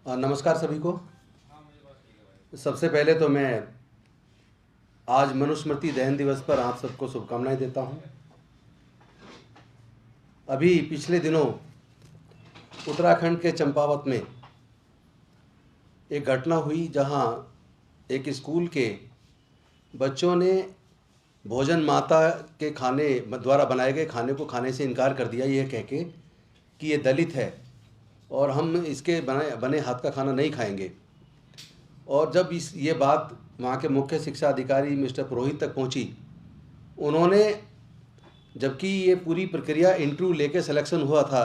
नमस्कार सभी को। सबसे पहले तो मैं आज मनुस्मृति दहन दिवस पर आप सबको शुभकामनाएं देता हूं। अभी पिछले दिनों उत्तराखंड के चंपावत में एक घटना हुई जहां एक स्कूल के बच्चों ने भोजन माता के खाने द्वारा बनाए गए खाने को खाने से इनकार कर दिया, ये कह के कि ये दलित है और हम इसके बने हाथ का खाना नहीं खाएंगे। और जब ये बात वहाँ के मुख्य शिक्षा अधिकारी मिस्टर पुरोहित तक पहुँची, उन्होंने, जबकि ये पूरी प्रक्रिया इंटरव्यू लेके सिलेक्शन हुआ था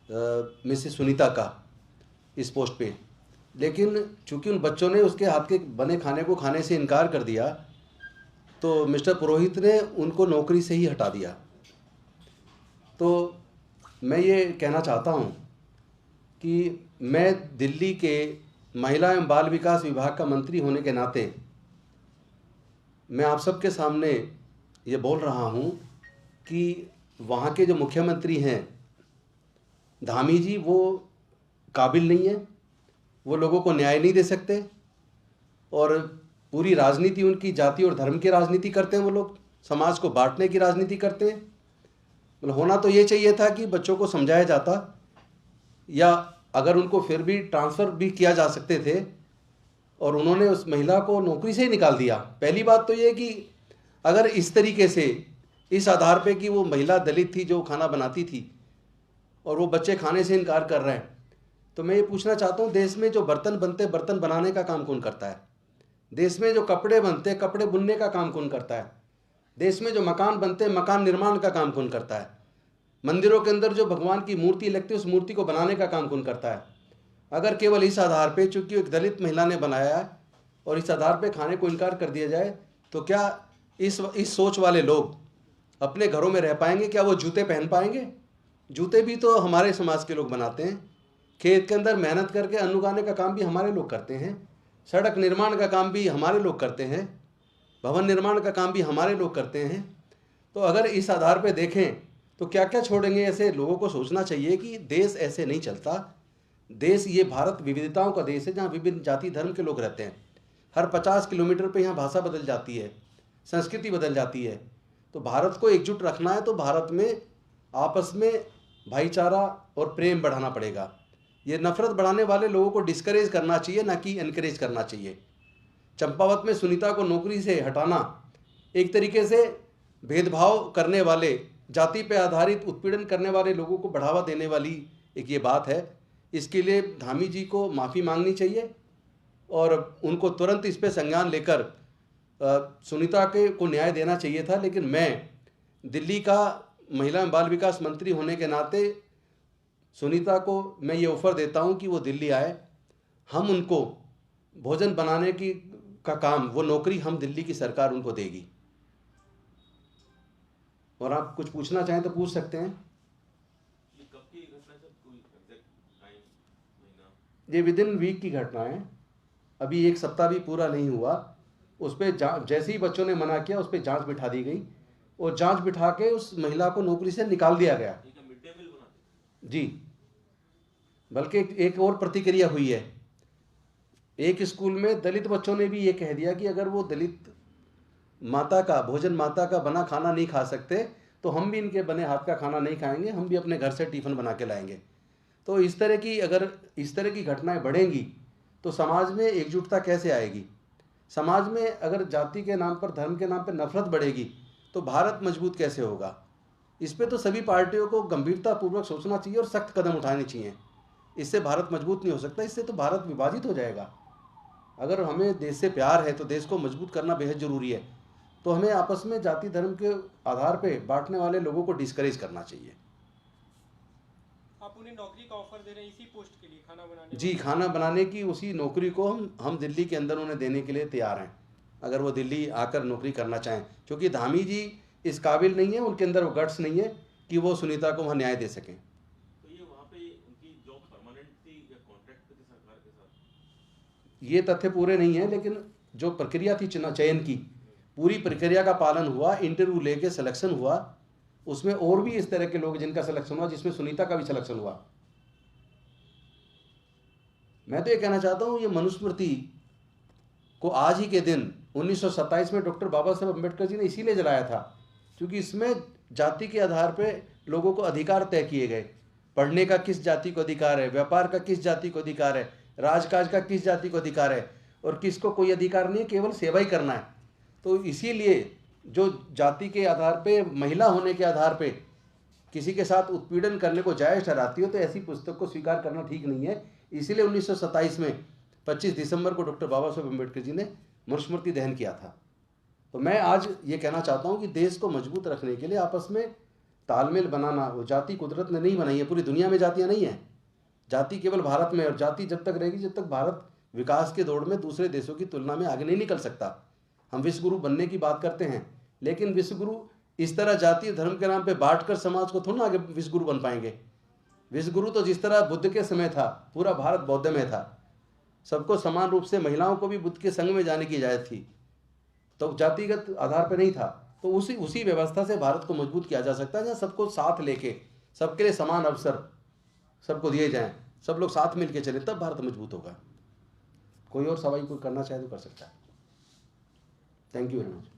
मिसेस सुनीता का इस पोस्ट पे, लेकिन चूंकि उन बच्चों ने उसके हाथ के बने खाने को खाने से इनकार कर दिया तो मिस्टर पुरोहित ने उनको नौकरी से ही हटा दिया। तो मैं ये कहना चाहता हूँ कि मैं दिल्ली के महिला एवं बाल विकास विभाग का मंत्री होने के नाते मैं आप सबके सामने ये बोल रहा हूँ कि वहाँ के जो मुख्यमंत्री हैं धामी जी, वो काबिल नहीं है, वो लोगों को न्याय नहीं दे सकते और पूरी राजनीति उनकी जाति और धर्म की राजनीति करते हैं। वो लोग समाज को बांटने की राजनीति करते हैं। मतलब होना तो ये चाहिए था कि बच्चों को समझाया जाता, या अगर उनको फिर भी ट्रांसफ़र भी किया जा सकते थे, और उन्होंने उस महिला को नौकरी से ही निकाल दिया। पहली बात तो ये कि अगर इस तरीके से, इस आधार पे कि वो महिला दलित थी जो खाना बनाती थी और वो बच्चे खाने से इनकार कर रहे हैं, तो मैं ये पूछना चाहता हूँ, देश में जो बर्तन बनते, बर्तन बनाने का काम कौन करता है? देश में जो कपड़े बनते, कपड़े बुनने का काम कौन करता है? देश में जो मकान बनते, मकान निर्माण का काम कौन करता है? मंदिरों के अंदर जो भगवान की मूर्ति लगती है, उस मूर्ति को बनाने का काम कौन करता है? अगर केवल इस आधार पे, चूंकि एक दलित महिला ने बनाया है और इस आधार पे खाने को इनकार कर दिया जाए, तो क्या इस सोच वाले लोग अपने घरों में रह पाएंगे? क्या वो जूते पहन पाएंगे? जूते भी तो हमारे समाज के लोग बनाते हैं। खेत के अंदर मेहनत करके अन्न उगाने का काम भी हमारे लोग करते हैं। सड़क निर्माण का काम भी हमारे लोग करते हैं। भवन निर्माण का काम भी हमारे लोग करते हैं। तो अगर इस आधार पे देखें तो क्या क्या छोड़ेंगे? ऐसे लोगों को सोचना चाहिए कि देश ऐसे नहीं चलता। देश, ये भारत विविधताओं का देश है जहाँ विभिन्न जाति धर्म के लोग रहते हैं। हर 50 किलोमीटर पे यहाँ भाषा बदल जाती है, संस्कृति बदल जाती है। तो भारत को एकजुट रखना है तो भारत में आपस में भाईचारा और प्रेम बढ़ाना पड़ेगा। ये नफरत बढ़ाने वाले लोगों को डिस्करेज करना चाहिए, ना कि एनकरेज करना चाहिए। चंपावत में सुनीता को नौकरी से हटाना एक तरीके से भेदभाव करने वाले, जाति पर आधारित उत्पीड़न करने वाले लोगों को बढ़ावा देने वाली एक ये बात है। इसके लिए धामी जी को माफ़ी मांगनी चाहिए और उनको तुरंत इस पर संज्ञान लेकर सुनीता के को न्याय देना चाहिए था। लेकिन मैं दिल्ली का महिला एवं बाल विकास मंत्री होने के नाते सुनीता को मैं ये ऑफ़र देता हूँ कि वो दिल्ली आए, हम उनको भोजन बनाने का काम, वो नौकरी हम दिल्ली की सरकार उनको देगी। और आप कुछ पूछना चाहें तो पूछ सकते हैं। ये विद इन वीक की घटना है, अभी एक सप्ताह भी पूरा नहीं हुआ। उस पर जैसे ही बच्चों ने मना किया, उस पर जांच बिठा दी गई और जांच बिठा के उस महिला को नौकरी से निकाल दिया गया। जी, बल्कि एक और प्रतिक्रिया हुई है। एक स्कूल में दलित बच्चों ने भी ये कह दिया कि अगर वो दलित माता का भोजन, माता का बना खाना नहीं खा सकते तो हम भी इनके बने हाथ का खाना नहीं खाएंगे, हम भी अपने घर से टिफ़िन बना के लाएंगे। तो इस तरह की, अगर इस तरह की घटनाएं बढ़ेंगी तो समाज में एकजुटता कैसे आएगी? समाज में अगर जाति के नाम पर, धर्म के नाम पर नफरत बढ़ेगी तो भारत मजबूत कैसे होगा? इस पे तो सभी पार्टियों को गंभीरतापूर्वक सोचना चाहिए और सख्त कदम उठाने चाहिए। इससे भारत मजबूत नहीं हो सकता, इससे तो भारत विभाजित हो जाएगा। अगर हमें देश से प्यार है तो देश को मजबूत करना बेहद ज़रूरी है। तो हमें आपस में जाति धर्म के आधार पे बांटने वाले लोगों को डिस्करेज करना चाहिए। आप उन्हें नौकरी का ऑफर दे रहे हैं इसी पोस्ट के लिए, खाना बनाने? जी, खाना बनाने की उसी नौकरी को हम दिल्ली के अंदर उन्हें देने के लिए तैयार हैं, अगर वो दिल्ली आकर नौकरी करना चाहें। क्योंकि धामी जी इस काबिल नहीं है, उनके अंदर वो गट्स नहीं है कि वो सुनीता को वहाँ न्याय दे सकें। तो ये वहाँ पे उनकी जॉब परमानेंट थी या कॉन्ट्रैक्ट थी सरकार के साथ? ये तथ्य पूरे नहीं है, लेकिन जो प्रक्रिया थी चयन की, पूरी प्रक्रिया का पालन हुआ, इंटरव्यू लेके सिलेक्शन हुआ। उसमें और भी इस तरह के लोग जिनका सिलेक्शन हुआ, जिसमें सुनीता का भी सिलेक्शन हुआ। मैं तो ये कहना चाहता हूँ, ये मनुस्मृति को आज ही के दिन 1927 में डॉक्टर बाबा साहब अम्बेडकर जी ने इसीलिए जलाया था क्योंकि इसमें जाति के आधार पे लोगों को अधिकार तय किए गए। पढ़ने का किस जाति को अधिकार है, व्यापार का किस जाति को अधिकार है, राजकाज का किस जाति को अधिकार है, और किसको कोई अधिकार नहीं है, केवल सेवा ही करना है। तो इसीलिए जो जाति के आधार पे, महिला होने के आधार पे किसी के साथ उत्पीड़न करने को जायज़ ठहराती हो तो ऐसी पुस्तक को स्वीकार करना ठीक नहीं है। इसीलिए 1927 में 25 दिसंबर को डॉक्टर बाबा साहब अम्बेडकर जी ने मनुस्मृति दहन किया था। तो मैं आज ये कहना चाहता हूँ कि देश को मजबूत रखने के लिए आपस में तालमेल बनाना, वो जाति कुदरत ने नहीं बनाई है, पूरी दुनिया में जातियाँ नहीं हैं, जाति केवल भारत में, और जाति जब तक रहेगी जब तक भारत विकास के दौड़ में दूसरे देशों की तुलना में आगे नहीं निकल सकता। हम विश्वगुरु बनने की बात करते हैं, लेकिन विश्वगुरु इस तरह जाति धर्म के नाम पे बांटकर समाज को थोड़ा आगे विश्वगुरु बन पाएंगे। विश्वगुरु तो जिस तरह बुद्ध के समय था, पूरा भारत बौद्ध में था, सबको समान रूप से, महिलाओं को भी बुद्ध के संग में जाने की इजाज़त थी, तो जातिगत आधार पर नहीं था। तो उसी व्यवस्था से भारत को मजबूत किया जा सकता है जहाँ सबको साथ लेके, सबके लिए समान अवसर सबको दिए जाएं, सब लोग साथ मिल के चले, तब भारत मजबूत होगा। कोई और सवाल कोई करना चाहे तो कर सकता है। Thank you very much.